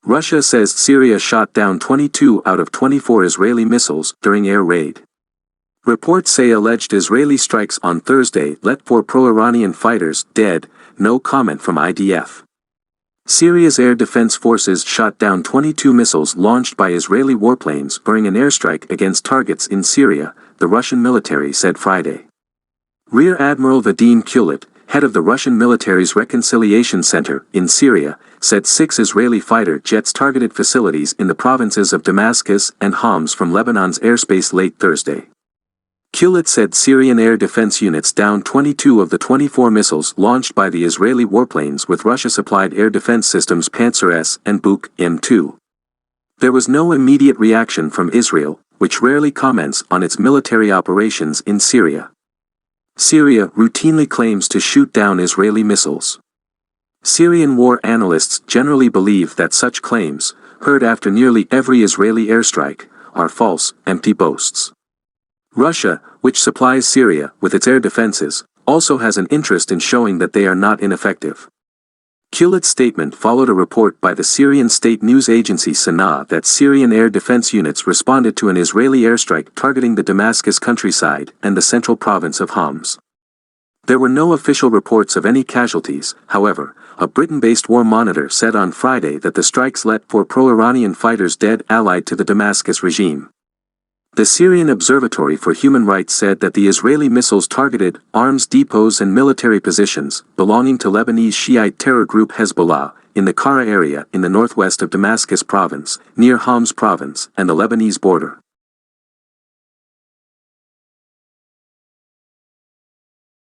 Russia says Syria shot down 22 out of 24 Israeli missiles during air raid. Reports say alleged Israeli strikes on Thursday left 4 pro-Iranian fighters dead, no comment from IDF. Syria's air defense forces shot down 22 missiles launched by Israeli warplanes during an airstrike against targets in Syria, the Russian military said Friday. Rear Admiral Vadim Kulit, head of the Russian military's Reconciliation Center in Syria, said 6 Israeli fighter jets targeted facilities in the provinces of Damascus and Homs from Lebanon's airspace late Thursday. Kulit said Syrian air defense units downed 22 of the 24 missiles launched by the Israeli warplanes with Russia-supplied air defense systems Panzer S and Buk M2. There was no immediate reaction from Israel, which rarely comments on its military operations in Syria. Syria routinely claims to shoot down Israeli missiles. Syrian war analysts generally believe that such claims, heard after nearly every Israeli airstrike, are false, empty boasts. Russia, which supplies Syria with its air defenses, also has an interest in showing that they are not ineffective. Kulit's statement followed a report by the Syrian state news agency Sana that Syrian air defense units responded to an Israeli airstrike targeting the Damascus countryside and the central province of Homs. There were no official reports of any casualties, however. A Britain-based war monitor said on Friday that the strikes left 4 pro-Iranian fighters dead allied to the Damascus regime. The Syrian Observatory for Human Rights said that the Israeli missiles targeted arms depots and military positions belonging to Lebanese Shiite terror group Hezbollah in the Kara area in the northwest of Damascus province, near Homs province and the Lebanese border.